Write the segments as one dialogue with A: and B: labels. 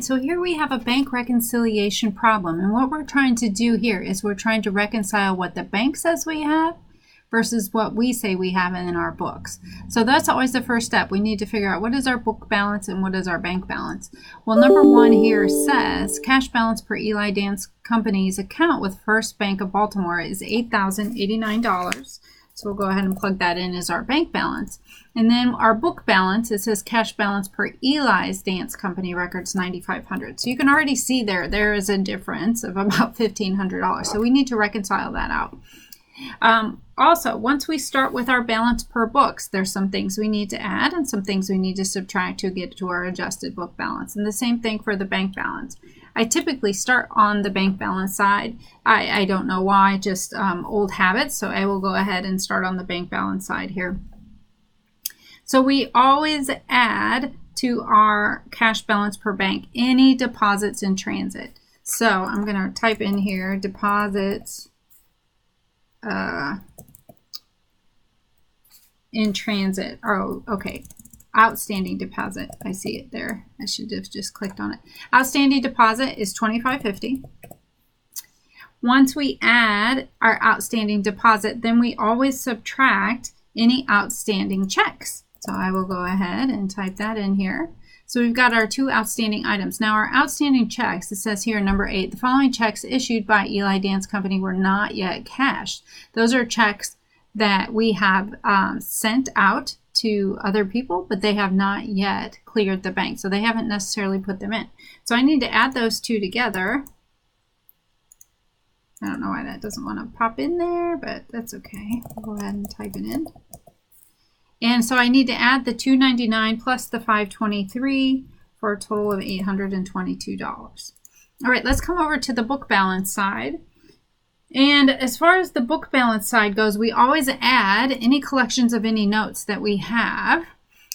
A: so here we have a bank reconciliation problem, and what we're trying to do here is we're trying to reconcile what the bank says we have versus what we say we have in our books. So that's always the first step. We need to figure out what is our book balance and what is our bank balance. Well, number one here says cash balance per Eli Dance Company's account with First Bank of Baltimore is $8,089. So we'll go ahead and plug that in as our bank balance. And then our book balance, it says cash balance per Eli's Dance Company records $9,500. So you can already see there is a difference of about $1,500. So we need to reconcile that out. Also, once we start with our balance per books, there's some things we need to add and some things we need to subtract to get to our adjusted book balance. And the same thing for the bank balance. I typically start on the bank balance side. I don't know why, just old habits. So I will go ahead and start on the bank balance side here. So we always add to our cash balance per bank any deposits in transit. So I'm going to type in here deposits in transit. Oh, okay. Outstanding deposit. I see it there. I should have just clicked on it. Outstanding deposit is $2,550. Once we add our outstanding deposit, then we always subtract any outstanding checks. So I will go ahead and type that in here. So we've got our two outstanding items. Now our outstanding checks, it says here number 8, the following checks issued by Eli Dance Company were not yet cashed. Those are checks that we have sent out to other people, but they have not yet cleared the bank. So they haven't necessarily put them in. So I need to add those two together. I don't know why that doesn't want to pop in there, but that's okay. I'll go ahead and type it in. And so I need to add the $299 plus the $523 for a total of $822. All right, let's come over to the book balance side. And as far as the book balance side goes, we always add any collections of any notes that we have.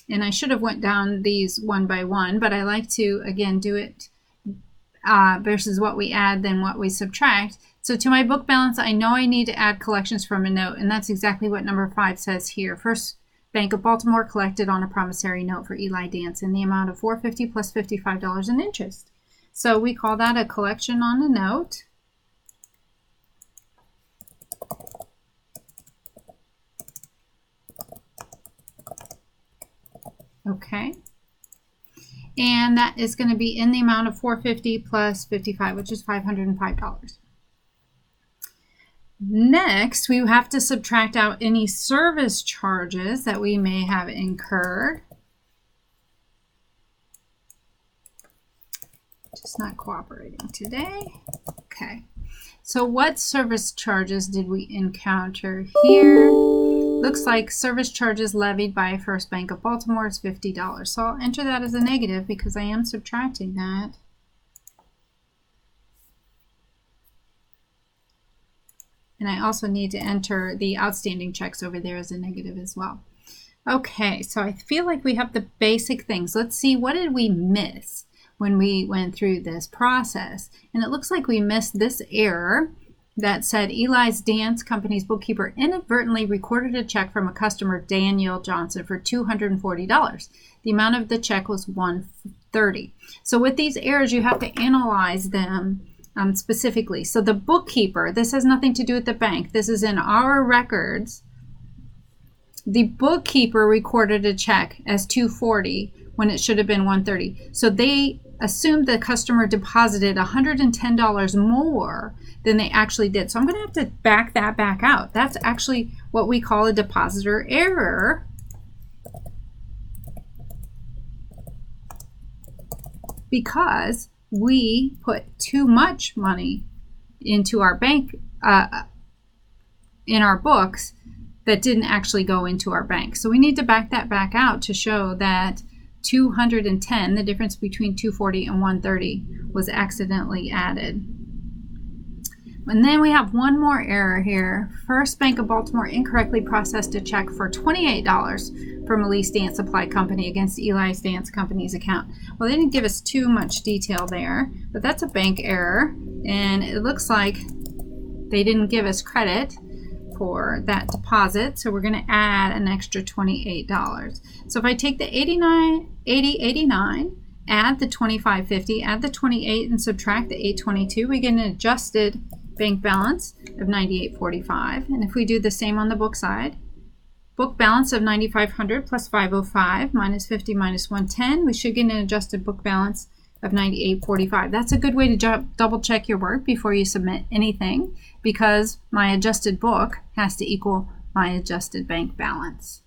A: And I should have went down these one by one, but I like to, again, do it versus what we add than what we subtract. So to my book balance, I know I need to add collections from a note, and that's exactly what number 5 says here. First Bank of Baltimore collected on a promissory note for Eli Dance in the amount of $450 plus $55 in interest. So we call that a collection on a note. Okay. And that is going to be in the amount of $450 plus $55, which is $505. Next, we have to subtract out any service charges that we may have incurred. Just not cooperating today. Okay. So what service charges did we encounter here? Looks like service charges levied by First Bank of Baltimore is $50. So I'll enter that as a negative because I am subtracting that. And I also need to enter the outstanding checks over there as a negative as well. Okay, so I feel like we have the basic things. Let's see, what did we miss when we went through this process? And it looks like we missed this error that said Eli's Dance Company's bookkeeper inadvertently recorded a check from a customer, Daniel Johnson, for $240. The amount of the check was $130. So with these errors, you have to analyze them specifically. So the bookkeeper, this has nothing to do with the bank. This is in our records. The bookkeeper recorded a check as $240 when it should have been $130. So they assumed the customer deposited $110 more than they actually did. So I'm going to have to back that back out. That's actually what we call a depositor error. Because we put too much money into our bank, in our books, that didn't actually go into our bank. So we need to back that back out to show that 210, the difference between 240 and 130, was accidentally added. And then we have one more error here. First Bank of Baltimore incorrectly processed a check for $28 from Elise Dance Supply Company against Eli's Dance Company's account. Well, they didn't give us too much detail there, but that's a bank error, and it looks like they didn't give us credit for that deposit, so we're going to add an extra $28. So if I take the 89 add the 2550, add the 28 and subtract the 822, we get an adjusted bank balance of 9845. And if we do the same on the book side, book balance of 9500 plus 505 minus 50 minus 110, we should get an adjusted book balance of 9845. That's a good way to double check your work before you submit anything, because my adjusted book has to equal my adjusted bank balance.